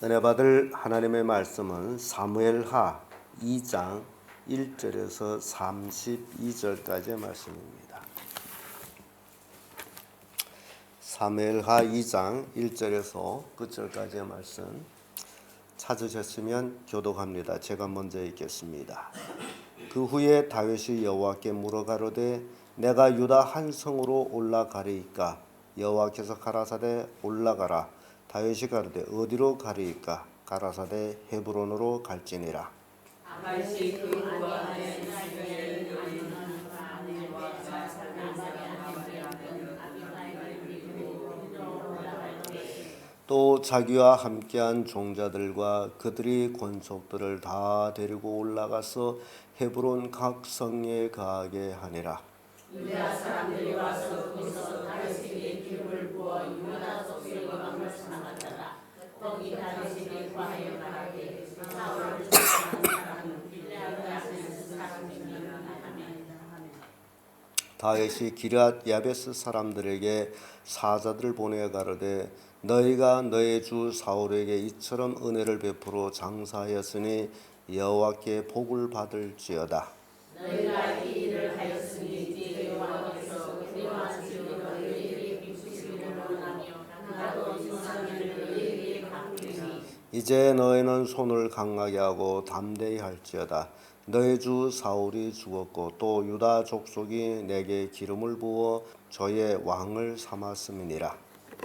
은혜 받을 하나님의 말씀은 사무엘하 2장 1절에서 32절까지의 말씀입니다. 사무엘하 2장 1절에서 9절까지의 말씀 찾으셨으면 교독합니다. 제가 먼저 읽겠습니다. 그 후에 다윗이 여호와께 물어 가로되 내가 유다 한 성으로 올라가리이까? 여호와께서 가라사대 올라가라. 다윗이 가로되 어디로 가리이까? 가라사대 헤브론으로 갈지니라. 다윗이 그 구원에 이스라엘 또 자기와 함께한 종자들과 그들이 권속들을 다 데리고 올라가서 헤브론 각 성에 거하게 하니라. 유다 사람들이 와서 거기서 다윗에게 기름을 부어 유다 족속의 왕을 삼았더라. 거기 다윗에게 구하여 말하되 사울을 쫓아낸 사람은 길르앗야베스 사람이니라 하며 다윗이 기럇 야베스 사람들에게 사자들을 보내 가로되 너희가 너희 주 사울에게 이처럼 은혜를 베풀어 장사하였으니 여호와께 복을 받을지어다. 너희가 이 일을 하였으니 네 여호와께서 그리와 지으로 너희에게 비추시기를 원하며 나도 이스라엘을 너희에게 갚으리니 이제 너희는 손을 강하게 하고 담대히 할지어다. 너희 주 사울이 죽었고 또 유다 족속이 내게 기름을 부어 저의 왕을 삼았음이니라.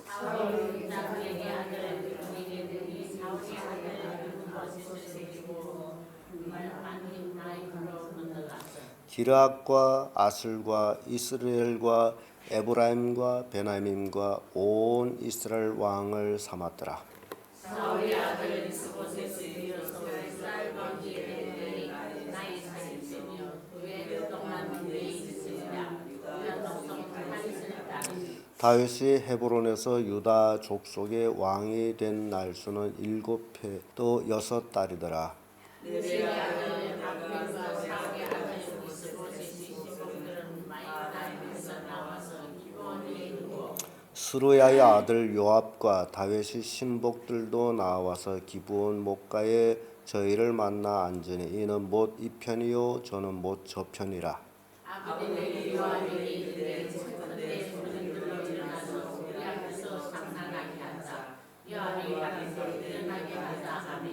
사울은 나그네의 아들 그에게 사울의 아들 것을 새기고 그말 아닌 나이로 건너갔어. 기럇과 아슬과 이스라엘과 에브라임과 베냐민과 온 이스라엘 왕을 삼았더라. 사울의 아들 이스보셋이 이어서 이스라엘 왕에게 나이 40이며 그의 동안 군대에 있으리라. 유다 족속 다윗을 따르니 다윗이 헤브론에서 유다 족속의 왕이 된 날수는 7해 또 6달이더라. 내 아들 아브넬과 사울의 아들 이스보셋이 신복들은 마이다임에서 나와서 기브온에 이르고 스루야의 아들 요압과 다윗의 신복들도 나와서 기브온 목가에 저희를 만나 앉으니 이는 못 이편이요 저는 못 저편이라. 아브넬이 요압에게 이르되 청컨대 소년들로 일어나서 우리 앞에서 상상하게 하자. 요압이 가로되 일어나게 하자 하며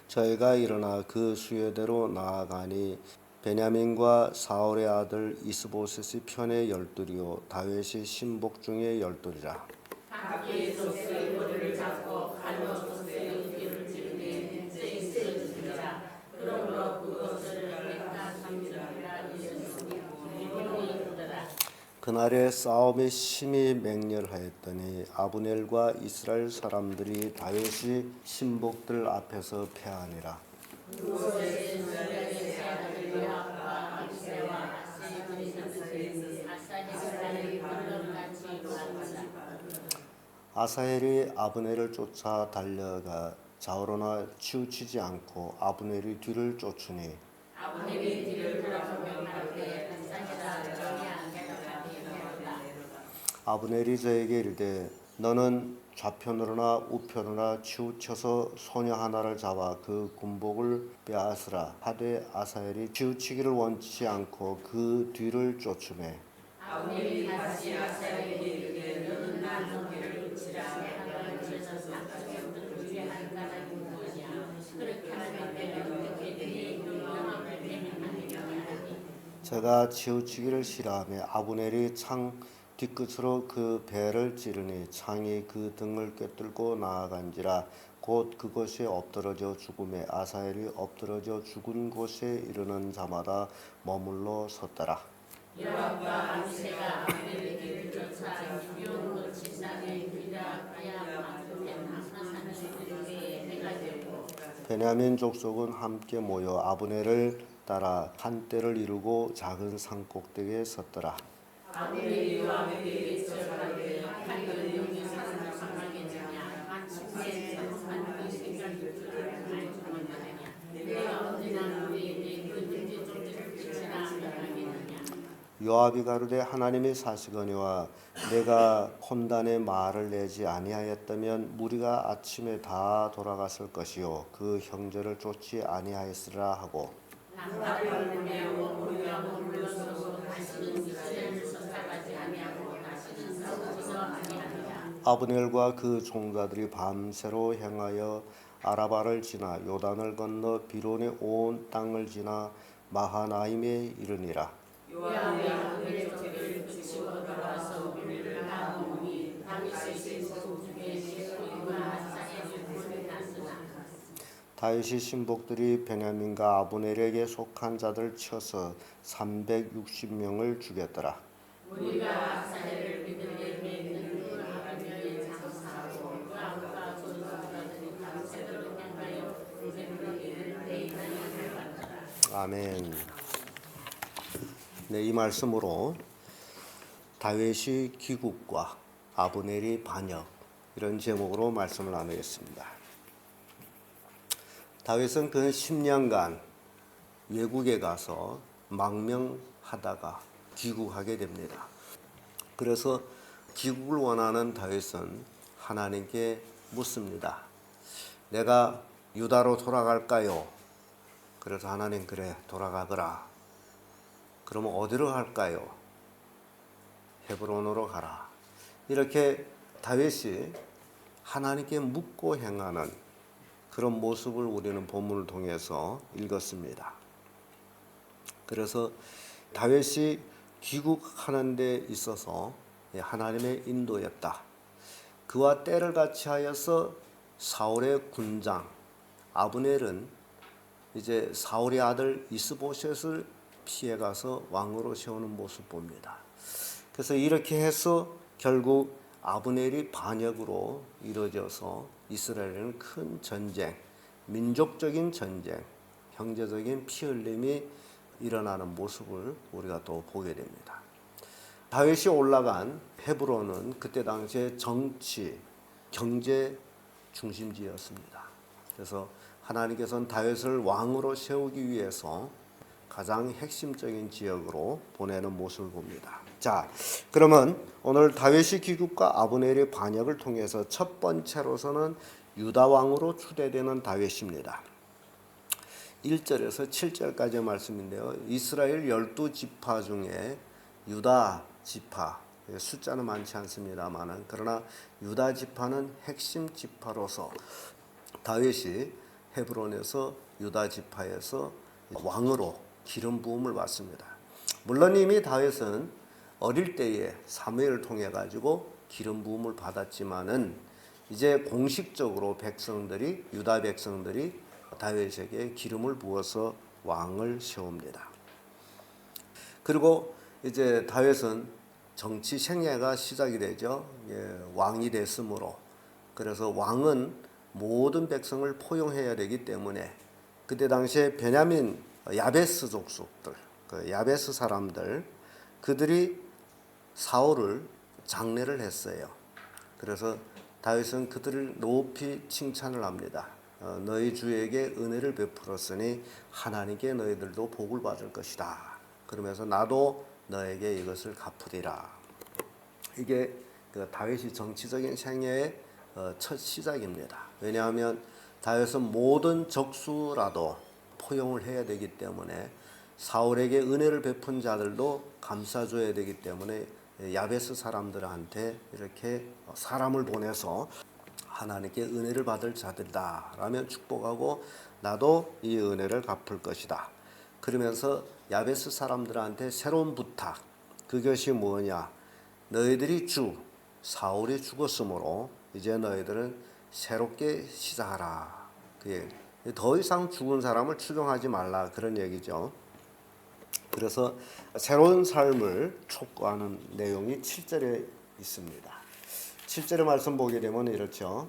저희가 일어나 그 수요대로 나아가니 베냐민과 사울의 아들 이스보셋의 편에 12이요 다윗의 신복 중에 12이라. 각기 족속의 머리를 잡고 칼로 족속의 귀를 찌르되 셋이 쓰러지리라. 그러므로 그것을 백단 삼십이라 이르시니 기브론이 이르더라. 그날에 싸움이 심히 맹렬하였더니 아브넬과 이스라엘 사람들이 다윗의 신복들 앞에서 패하니라. 그곳에 이스라엘의 세 아들 요압과 아비새와 아사엘이 있었으니 아사엘이 물론같이 일어났더라. 아사헬이 아브넬을 쫓아 달려가 좌우로나 치우치지 않고 아브넬이 뒤를 쫓으니 아브넬이 뒤를 돌아보며 말하되 불쌍하다 전이 안 되더라. 아브넬이 저에게 이르되 너는 좌편으로나 우편으로나 치우쳐서 소녀 하나를 잡아 그 군복을 빼앗으라 하되 아사헬이 치우치기를 원치 않고 그 뒤를 쫓으매 아브넬이 다시 아사엘에게 이르되 너는 나 눈길을 붙이라. 내가 그래서 바깥에부터 뒤에 한 가닥이 무엇이냐. 그렇게 하면 내가 어떻게 네 영광을 배명하느냐 하니 제가 치우치기를 싫어하며 아브넬이 창 뒤끝으로 그 배를 찌르니 창이 그 등을 꿰뚫고 나아간지라. 곧 그것이 엎드러져 죽음에 아사헬이 엎드러져 죽은 곳에 이르는 자마다 머물러 섰더라. 요압과 아비새가 아브넬의 길을 쫓아 기브온 지상의 기럇야 맞은편 하사산을 이르되 해가 되고 베냐민 족속은 함께 모여 아브넬을 따라 한때를 이루고 작은 산 꼭대기에 섰더라. 아브넬이 요압에게 일절하되 하여는 영이 사람을 상하겠느냐. 마침내 전한 그 생각이 들을 알지 못하느냐. 내가 언제나 너희에게 그 문제 좀 들으시라 하겠느냐. 요압이 가로되 하나님이 사시거니와 내가 혼단의 말을 내지 아니하였다면 무리가 아침에 다 돌아갔을 것이요 그 형제를 쫓지 아니하였으라 하고 남답을 보내고 우리가 물러서고 다시는 이스라엘을 쫓아가지 아니하고 다시는 싸우지도 아니하리라. 아브넬과 그 종자들이 밤새로 행하여 아라바를 지나 요단을 건너 비론의 온 땅을 지나 마하나임에 이르니라. 요압이 그의 적을 붙이고 돌아와서 우리를 나오니 다윗의 소중에 시므온과 아사의 죽음을 났으나 다윗이 신복들이 베냐민과 아브넬에게 속한 자들 쳐서 360명을 죽였더라. 우리가 아사를 베들레헴에 있는 그 아비멜의 장사하고 그 아우가 전사들이 밤새도록 행하여 그들에게 이르되 이단을 받더라. 아멘. 네, 이 말씀으로 다윗이 기국과 아브넬이 반역 이런 제목으로 말씀을 나누겠습니다. 다윗은 그 10년간 외국에 가서 망명하다가 귀국하게 됩니다. 그래서 귀국을 원하는 다윗은 하나님께 묻습니다. 내가 유다로 돌아갈까요? 그래서 하나님 그래 돌아가거라. 그러면 어디로 갈까요? 헤브론으로 가라. 이렇게 다윗이 하나님께 묻고 행하는 그런 모습을 우리는 본문을 통해서 읽었습니다. 그래서 다윗이 귀국하는 데 있어서 하나님의 인도였다. 그와 때를 같이 하여서 사울의 군장 아브넬은 이제 사울의 아들 이스보셋을 피해가서 왕으로 세우는 모습 봅니다. 그래서 이렇게 해서 결국 아브넬이 반역으로 이루어져서 이스라엘에는 큰 전쟁, 민족적인 전쟁, 형제적인 피 흘림이 일어나는 모습을 우리가 또 보게 됩니다. 다윗이 올라간 헤브론은 그때 당시에 정치, 경제 중심지였습니다. 그래서 하나님께서는 다윗을 왕으로 세우기 위해서 가장 핵심적인 지역으로 보내는 모습을 봅니다. 자, 그러면 오늘 다윗의 귀국과 아브넬의 반역을 통해서 첫 번째로서는 유다 왕으로 추대되는 다윗입니다. 1절에서 7절까지의 말씀인데요. 이스라엘 12지파 중에 유다 지파, 숫자는 많지 않습니다만 그러나 유다 지파는 핵심 지파로서 다윗이 헤브론에서 유다 지파에서 왕으로 기름 부음을 받습니다. 물론 이미 다윗은 어릴 때에 사무엘을 통해 가지고 기름 부음을 받았지만은 이제 공식적으로 백성들이 유다 백성들이 다윗에게 기름을 부어서 왕을 세웁니다. 그리고 이제 다윗은 정치 생애가 시작이 되죠. 왕이 됐으므로. 그래서 왕은 모든 백성을 포용해야 되기 때문에 그때 당시에 베냐민 야베스 족속들, 그 야베스 사람들 그들이 사울을 장례를 했어요. 그래서 다윗은 그들을 높이 칭찬을 합니다. 너희 주에게 은혜를 베풀었으니 하나님께 너희들도 복을 받을 것이다. 그러면서 나도 너에게 이것을 갚으리라. 이게 그 다윗이 정치적인 생애의 첫 시작입니다. 왜냐하면 다윗은 모든 적수라도 포용을 해야 되기 때문에 사울에게 은혜를 베푼 자들도 감싸줘야 되기 때문에 야베스 사람들한테 이렇게 사람을 보내서 하나님께 은혜를 받을 자들이다 라면 축복하고 나도 이 은혜를 갚을 것이다. 그러면서 야베스 사람들한테 새로운 부탁, 그것이 뭐냐? 너희들이 사울이 죽었으므로 이제 너희들은 새롭게 시작하라. 그게 더 이상 죽은 사람을 추종하지 말라 그런 얘기죠. 그래서 새로운 삶을 촉구하는 내용이 7절에 있습니다. 7절의 말씀 보게 되면 이렇죠.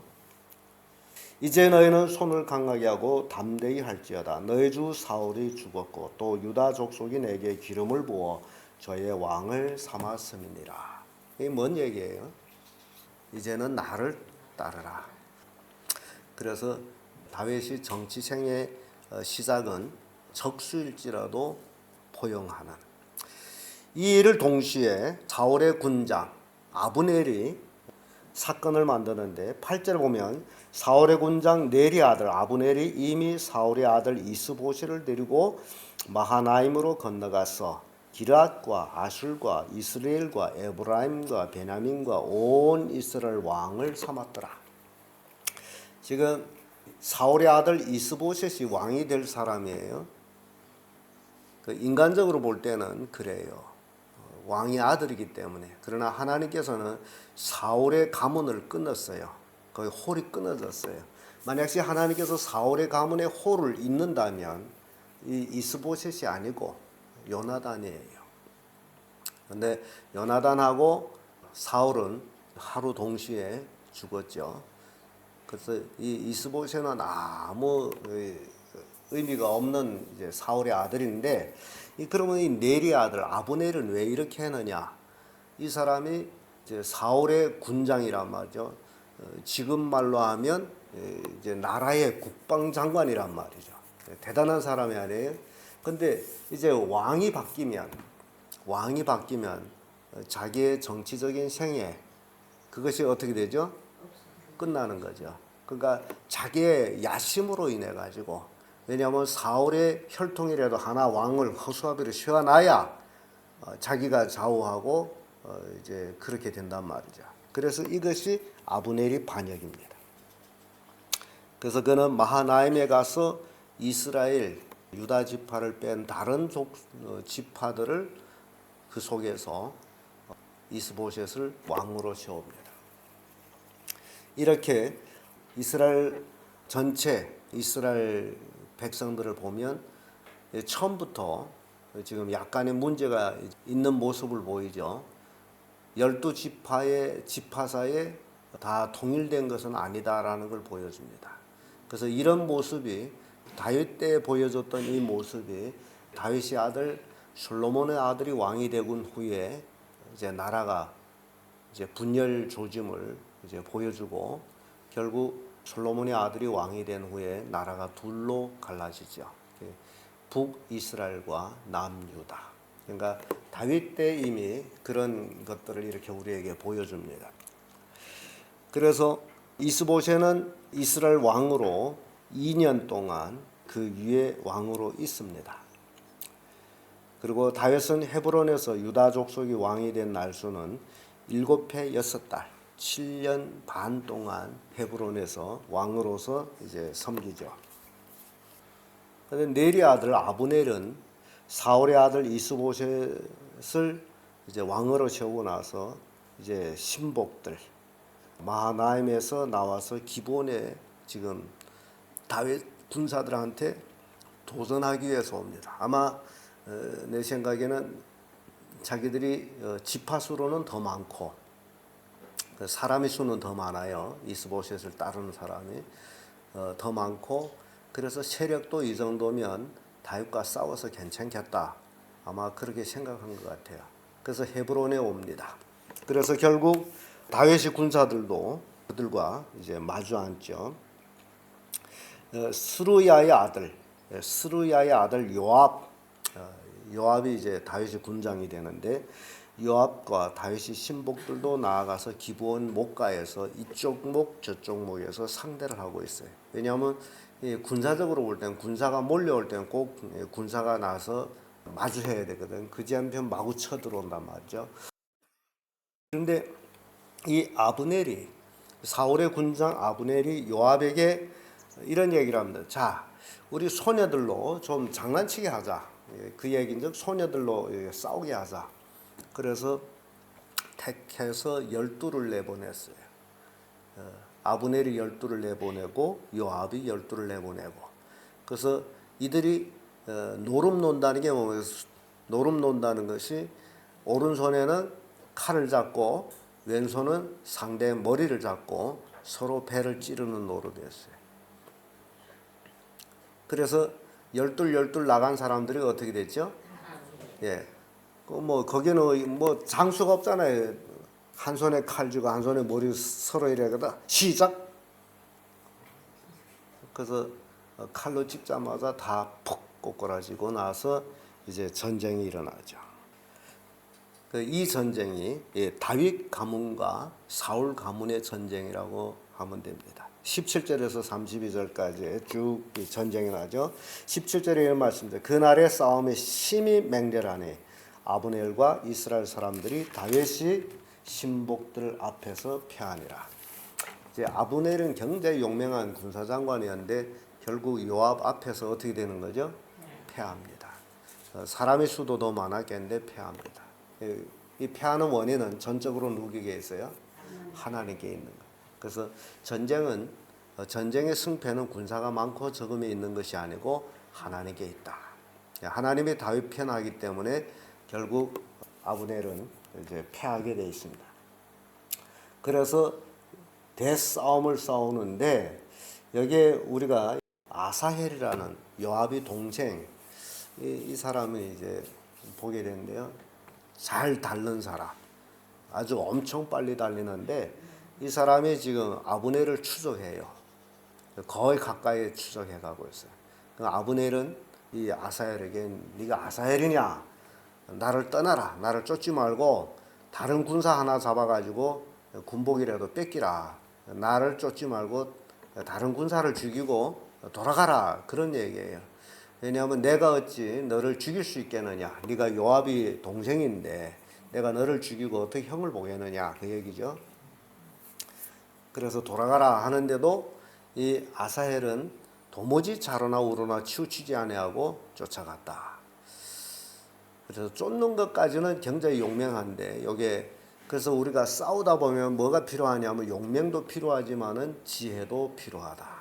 이제 너희는 손을 강하게 하고 담대히 할지어다. 너희 주 사울이 죽었고 또 유다 족속이 내게 기름을 부어 저의 왕을 삼았음이니라. 이게 뭔 얘기예요? 이제는 나를 따르라. 그래서 다윗이 정치 생의 시작은 적수일지라도 포용하는 이 일을 동시에 사울의 군장 아브넬이 사건을 만드는데 8절 보면 사울의 군장 넬의 아들 아브넬이 이미 사울의 아들 이스보셋을 데리고 마하나임으로 건너가서 기럇과 아술과 이스라엘과 에브라임과 베냐민과 온 이스라엘 왕을 삼았더라. 지금 사울의 아들 이스보셋이 왕이 될 사람이에요. 인간적으로 볼 때는 그래요. 왕의 아들이기 때문에. 그러나 하나님께서는 사울의 가문을 끊었어요. 거의 홀이 끊어졌어요. 만약에 하나님께서 사울의 가문에 홀을 잇는다면 이 이스보셋이 아니고 요나단이에요. 근데 요나단하고 사울은 하루 동시에 죽었죠. 그래서 이 이스보셋은 아무 의미가 없는 이제 사울의 아들인데, 그러면 이 넬의 아들 아브넬은 왜 이렇게 했느냐? 이 사람이 이제 사울의 군장이란 말이죠. 지금 말로 하면 이제 나라의 국방장관이란 말이죠. 대단한 사람이 아니에요. 근데 이제 왕이 바뀌면 자기의 정치적인 생애, 그것이 어떻게 되죠? 끝나는 거죠. 그러니까 자기의 야심으로 인해 가지고, 왜냐하면 사울의 혈통이라도 하나 왕을 허수아비로 세워놔야 자기가 좌우하고 이제 그렇게 된단 말이죠. 그래서 이것이 아브넬의 반역입니다. 그래서 그는 마하나임에 가서 이스라엘 유다 지파를 뺀 다른 지파들을 그 속에서 이스보셋을 왕으로 세웁니다. 이렇게 이스라엘 전체 이스라엘 백성들을 보면 처음부터 지금 약간의 문제가 있는 모습을 보이죠. 12지파의 지파사에 다 통일된 것은 아니다라는 걸 보여줍니다. 그래서 이런 모습이 다윗 때 보여줬던 이 모습이 다윗의 아들 솔로몬의 아들이 왕이 되군 후에 이제 나라가 이제 분열 조짐을 이제 보여주고, 결국 솔로몬의 아들이 왕이 된 후에 나라가 둘로 갈라지죠. 북이스라엘과 남유다. 그러니까 다윗 때 이미 그런 것들을 이렇게 우리에게 보여줍니다. 그래서 이스보셋은 이스라엘 왕으로 2년 동안 그 위에 왕으로 있습니다. 그리고 다윗은 헤브론에서 유다 족속이 왕이 된 날수는 7해 6달 7년 반 동안 헤브론에서 왕으로서 이제 섬기죠. 그런데 넬의 아들 아브넬은 사울의 아들 이스보셋을 이제 왕으로 세우고 나서 이제 신복들 마하나임에서 나와서 기브온에 지금 다윗 군사들한테 도전하기 위해서 옵니다. 아마 내 생각에는 자기들이 지파 수로는 더 많고 사람의 수는 더 많아요. 이스보셋을 따르는 사람이 더 많고, 그래서 세력도 이 정도면 다윗과 싸워서 괜찮겠다. 아마 그렇게 생각한 것 같아요. 그래서 헤브론에 옵니다. 그래서 결국 다윗의 군사들도 그들과 이제 마주 앉죠. 스루야의 아들 요압이 이제 다윗의 군장이 되는데, 요압과 다윗의 신복들도 나아가서 기브온 목가에서 이쪽 목 저쪽 목에서 상대를 하고 있어요. 왜냐하면 군사적으로 볼 때는 군사가 몰려올 때는 꼭 군사가 나서 마주해야 되거든. 그지 않으면 마구 쳐들어온단 말이죠. 그런데 이 아브넬이, 사울의 군장 아브넬이 요압에게 이런 얘기를 합니다. 자, 우리 소녀들로 좀 장난치게 하자. 그 얘기인즉 소녀들로 싸우게 하자. 그래서 택해서 12를 내보냈어요. 아브넬이 12를 내보내고 요압이 12를 내보내고. 그래서 이들이 노름 논다는 게 뭐예요? 노름 논다는 것이 오른손에는 칼을 잡고 왼손은 상대의 머리를 잡고 서로 배를 찌르는 노름이었어요. 그래서 12 나간 사람들이 어떻게 됐죠? 예. 뭐 거기는 뭐 장수가 없잖아요. 한 손에 칼 쥐고 한 손에 머리 서로 이래거든. 시작. 그래서 칼로 찝자마자 다 푹 꼬꾸라지고 나서 이제 전쟁이 일어나죠. 이 전쟁이 다윗 가문과 사울 가문의 전쟁이라고 하면 됩니다. 17절에서 32절까지 쭉 전쟁이 나죠. 17절에 이런 말씀입니다. 그날의 싸움에 심히 맹렬하니 아브넬과 이스라엘 사람들이 다윗이 신복들 앞에서 패하니라. 이제 아브넬은 굉장히 용맹한 군사장관이었는데 결국 요압 앞에서 어떻게 되는 거죠? 패합니다. 사람의 수도 더 많았겠는데 패합니다. 이 패하는 원인은 전적으로 누구에게 있어요? 하나님께 있는 것. 그래서 전쟁의 승패는 군사가 많고 적음에 있는 것이 아니고 하나님께 있다. 하나님이 다윗 편하기 때문에 결국 아브넬은 이제 패하게 되어 있습니다. 그래서 대싸움을 싸우는데 여기에 우리가 아사헬이라는 요압의 동생 이 사람을 이제 보게 되는데요. 잘 달는 사람, 아주 엄청 빨리 달리는데 이 사람이 지금 아브넬을 추적해요. 거의 가까이 추적해 가고 있어요. 아브넬은 이 아사헬에게 네가 아사헬이냐? 나를 떠나라. 나를 쫓지 말고 다른 군사 하나 잡아가지고 군복이라도 뺏기라. 나를 쫓지 말고 다른 군사를 죽이고 돌아가라. 그런 얘기예요. 왜냐하면 내가 어찌 너를 죽일 수 있겠느냐. 네가 요압이 동생인데 내가 너를 죽이고 어떻게 형을 보겠느냐. 그 얘기죠. 그래서 돌아가라 하는데도 이 아사헬은 도무지 자로나 우로나 치우치지 아니하고 쫓아갔다. 그래서 쫓는 것까지는 굉장히 용맹한데 요게 그래서 우리가 싸우다 보면 뭐가 필요하냐면 용맹도 필요하지만은 지혜도 필요하다.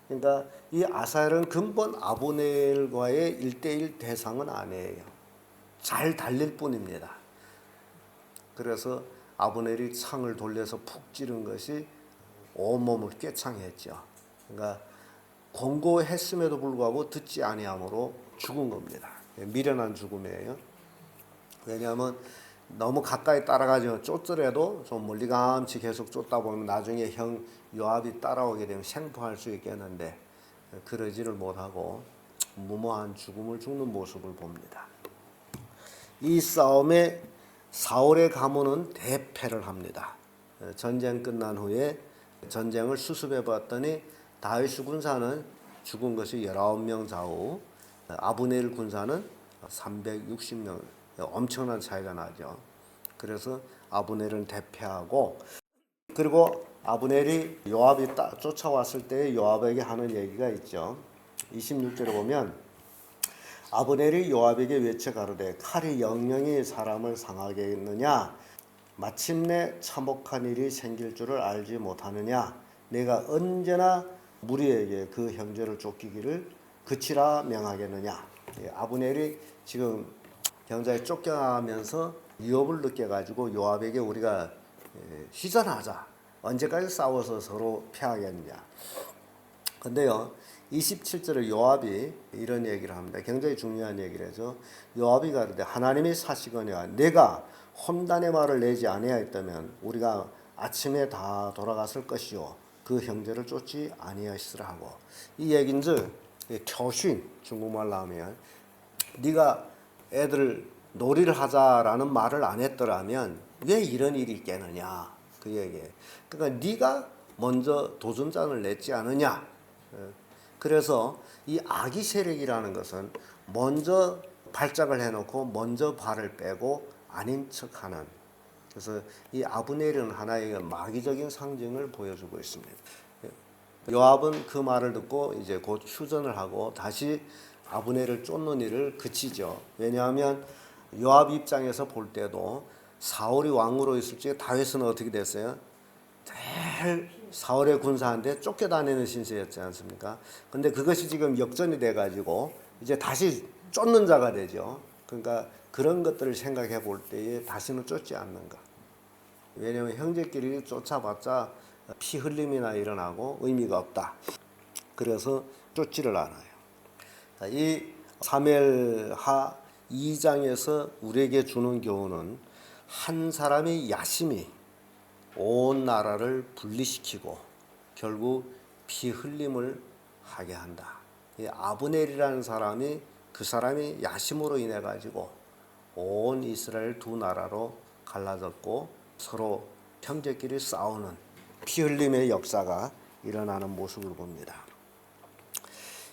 그러니까 이 아사헬은 근본 아브넬과의 1대1 대상은 아니에요. 잘 달릴 뿐입니다. 그래서 아브넬이 창을 돌려서 푹 찌른 것이 온몸을 꿰창했죠. 그러니까 권고했음에도 불구하고 듣지 아니함으로 죽은 겁니다. 미련한 죽음이에요. 왜냐하면 너무 가까이 따라가지 쫓더라도 좀 멀리감치 계속 쫓다 보면 나중에 형 요압이 따라오게 되면 생포할 수 있겠는데 그러지를 못하고 무모한 죽음을 죽는 모습을 봅니다. 이 싸움에 사울의 가문은 대패를 합니다. 전쟁 끝난 후에 전쟁을 수습해 봤더니 다윗 군사는 죽은 것이 19명 좌우, 아브넬 군사는 360명, 엄청난 차이가 나죠. 그래서 아브넬은 대패하고, 그리고 아브넬이 요압이 쫓아왔을 때 요압에게 하는 얘기가 있죠. 26절에 보면 아브넬이 요압에게 외쳐 가로되 칼이 영영이 사람을 상하게 했느냐? 마침내 참혹한 일이 생길 줄을 알지 못하느냐? 내가 언제나 무리에게 그 형제를 쫓기기를 그치라 명하겠느냐? 아브넬이 지금 굉장히 쫓겨나면서 위협을 느껴가지고 요압에게 우리가 휴전하자. 언제까지 싸워서 서로 패하겠느냐? 근데요, 27절에 요압이 이런 얘기를 합니다. 굉장히 중요한 얘기를 하죠. 요압이 가로되 하나님이 사시거니와 내가 혼단의 말을 내지 아니하였다면 우리가 아침에 다 돌아갔을 것이요 그 형제를 쫓지 아니하시라 하고, 이 얘긴즉 표신 중국말로 하면 네가 애들 놀이를 하자라는 말을 안 했더라면 왜 이런 일이 있겠느냐 그 얘기예요. 그러니까 네가 먼저 도전장을 냈지 않느냐. 그래서 이 악의 세력이라는 것은 먼저 발작을 해놓고 먼저 발을 빼고 아닌 척하는, 그래서 이 아브넬은 하나의 마귀적인 상징을 보여주고 있습니다. 요압은 그 말을 듣고 이제 곧 휴전을 하고 다시 아브넬을 쫓는 일을 그치죠. 왜냐하면 요압 입장에서 볼 때도 사울이 왕으로 있을 때 다윗은 어떻게 됐어요? 제일 사울의 군사한테 쫓겨다니는 신세였지 않습니까? 근데 그것이 지금 역전이 돼가지고 이제 다시 쫓는 자가 되죠. 그러니까 그런 것들을 생각해 볼 때에 다시는 쫓지 않는 것. 왜냐하면 형제끼리 쫓아봤자 피 흘림이나 일어나고 의미가 없다. 그래서 쫓지를 않아요. 이 사무엘하 2장에서 우리에게 주는 교훈은 한 사람의 야심이 온 나라를 분리시키고 결국 피 흘림을 하게 한다. 이 아브넬이라는 사람이 그 사람이 야심으로 인해 가지고 온 이스라엘 두 나라로 갈라졌고 서로 형제끼리 싸우는 피 흘림의 역사가 일어나는 모습을 봅니다.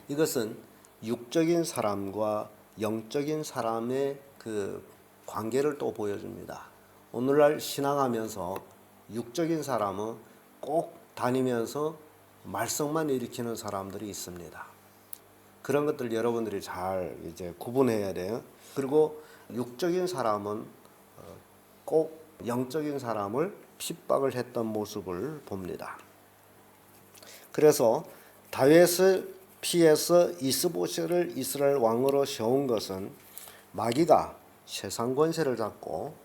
이것은 육적인 사람과 영적인 사람의 그 관계를 또 보여줍니다. 오늘날 신앙하면서 육적인 사람은 꼭 다니면서 말썽만 일으키는 사람들이 있습니다. 그런 것들 여러분들이 잘 이제 구분해야 돼요. 그리고 육적인 사람은 꼭 영적인 사람을 핍박을 했던 모습을 봅니다. 그래서 다윗을 피해서 이스보셋을 이스라엘 왕으로 세운 것은 마귀가 세상 권세를 잡고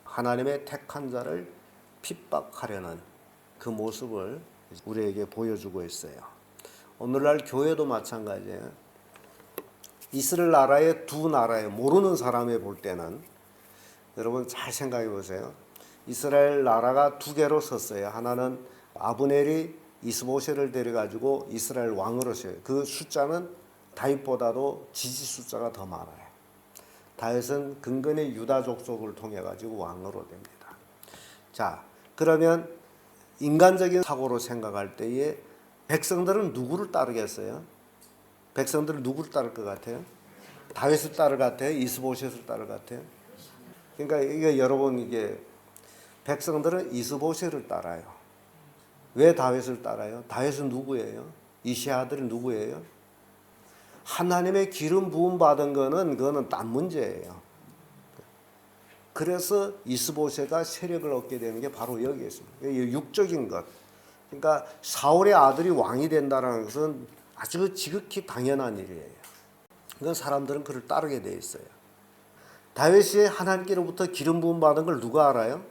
하나님의 택한 자를 핍박하려는 그 모습을 우리에게 보여주고 있어요. 오늘날 교회도 마찬가지예요. 이스라엘 나라의 두 나라에 모르는 사람이 볼 때는 여러분 잘 생각해 보세요. 이스라엘 나라가 두 개로 섰어요. 하나는 아브넬이 이스보셋을 데려가지고 이스라엘 왕으로 세워요. 그 숫자는 다윗보다도 지지 숫자가 더 많아요. 다윗은 근근히 유다 족속을 통해 가지고 왕으로 됩니다. 자, 그러면 인간적인 사고로 생각할 때에 백성들은 누구를 따르겠어요? 백성들은 누구를 따를 것 같아요? 다윗을 따를 것 같아요? 이스보셋을 따를 것 같아요? 그러니까 이게 여러분 이게 백성들은 이스보셋을 따라요. 왜 다윗을 따라요? 다윗은 누구예요? 이시의 아들이 누구예요? 하나님의 기름 부음 받은 거는 그거는 딴 문제예요. 그래서 이스보셋가 세력을 얻게 되는 게 바로 여기에 있습니다. 육적인 것. 그러니까 사울의 아들이 왕이 된다는 것은 아주 지극히 당연한 일이에요. 그건 사람들은 그를 따르게 돼 있어요. 다윗이 하나님께로부터 기름 부음 받은 걸 누가 알아요?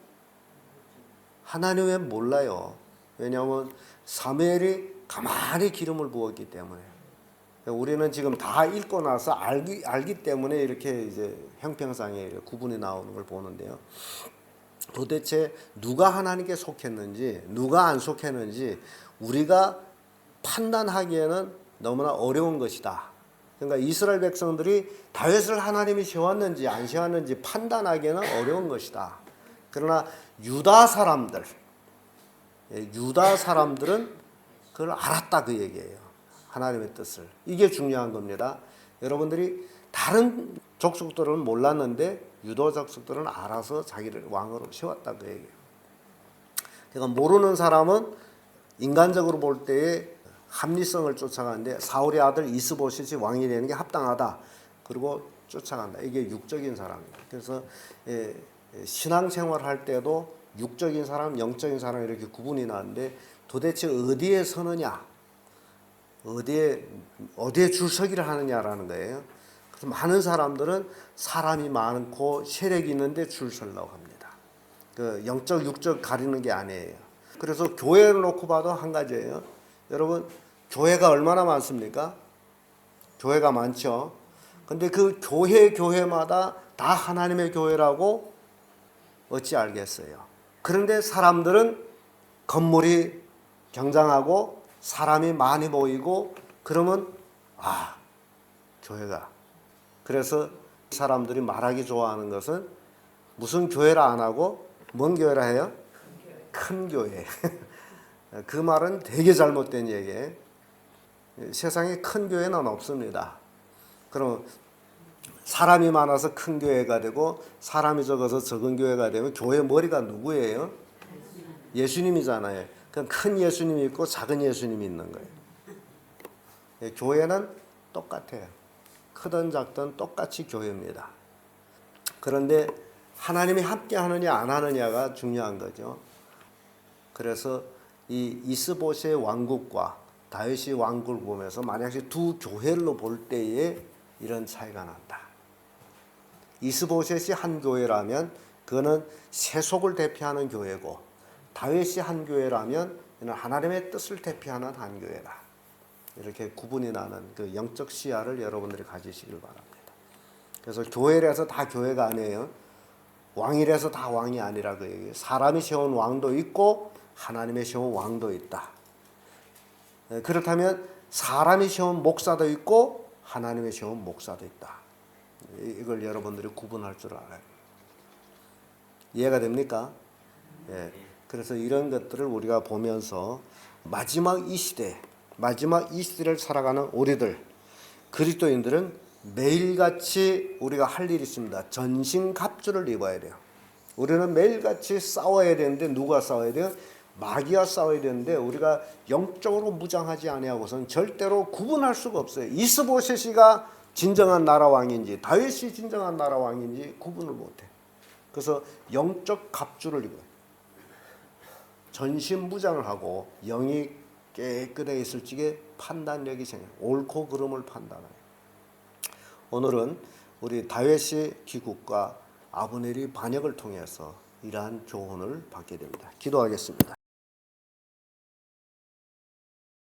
하나님은 몰라요. 왜냐하면 사무엘이 가만히 기름을 부었기 때문에. 우리는 지금 다 읽고 나서 알기 때문에 이렇게 이제 형평상에 구분이 나오는 걸 보는데요. 도대체 누가 하나님께 속했는지 누가 안 속했는지 우리가 판단하기에는 너무나 어려운 것이다. 그러니까 이스라엘 백성들이 다윗을 하나님이 세웠는지 안 세웠는지 판단하기에는 어려운 것이다. 그러나 유다 사람들은 그걸 알았다 그 얘기예요. 하나님의 뜻을. 이게 중요한 겁니다. 여러분들이 다른 족속들은 몰랐는데 유다 족속들은 알아서 자기를 왕으로 세웠다 그 얘기예요. 그러니까 모르는 사람은 인간적으로 볼 때에 합리성을 쫓아가는데 사울의 아들 이스보셋이 왕이 되는 게 합당하다. 그리고 쫓아간다. 이게 육적인 사람입니다. 그래서 신앙생활 할 때도 육적인 사람, 영적인 사람 이렇게 구분이 나는데 도대체 어디에 서느냐, 어디에 줄서기를 하느냐라는 거예요. 그래서 많은 사람들은 사람이 많고 세력이 있는데 줄 서려고 합니다. 그 영적, 육적 가리는 게 아니에요. 그래서 교회를 놓고 봐도 한 가지예요. 여러분, 교회가 얼마나 많습니까? 교회가 많죠. 근데 그 교회마다 다 하나님의 교회라고 어찌 알겠어요? 그런데 사람들은 건물이 경장하고 사람이 많이 모이고 그러면 교회가. 그래서 사람들이 말하기 좋아하는 것은 무슨 교회라 안 하고 뭔 교회라 해요? 큰 교회. 그 말은 되게 잘못된 얘기예요. 세상에 큰 교회는 없습니다. 그럼 사람이 많아서 큰 교회가 되고 사람이 적어서 적은 교회가 되면 교회 머리가 누구예요? 예수님이잖아요. 그럼 큰 예수님이 있고 작은 예수님이 있는 거예요. 교회는 똑같아요. 크든 작든 똑같이 교회입니다. 그런데 하나님이 함께 하느냐 안 하느냐가 중요한 거죠. 그래서 이 이스보셋의 왕국과 다윗의 왕국을 보면서 만약에 두 교회로 볼 때에 이런 차이가 난다. 이스보셋이 한 교회라면 그거는 세속을 대표하는 교회고 다윗이 한 교회라면 이는 하나님의 뜻을 대표하는 한 교회다. 이렇게 구분이 나는 그 영적 시야를 여러분들이 가지시길 바랍니다. 그래서 교회라서 다 교회가 아니에요. 왕이라서 다 왕이 아니라 그 얘기예요. 사람이 세운 왕도 있고 하나님의 세운 왕도 있다. 그렇다면 사람이 세운 목사도 있고 하나님의 세운 목사도 있다. 이걸 여러분들이 구분할 줄 알아요. 이해가 됩니까? 예. 그래서 이런 것들을 우리가 보면서 마지막 이 시대를 살아가는 우리들 그리스도인들은 매일같이 우리가 할 일이 있습니다. 전신갑주를 입어야 돼요. 우리는 매일같이 싸워야 되는데 누가 싸워야 돼요? 마귀와 싸워야 되는데 우리가 영적으로 무장하지 아니하고서는 절대로 구분할 수가 없어요. 이스보셋이가 진정한 나라 왕인지 다윗이 진정한 나라 왕인지 구분을 못해. 그래서 영적 갑주를 입어요. 전신 무장을 하고 영이 깨끗해 있을 적에 판단력이 생겨요. 옳고 그름을 판단해요. 오늘은 우리 다윗의 기국과 아브넬의 반역을 통해서 이러한 교훈을 받게 됩니다. 기도하겠습니다.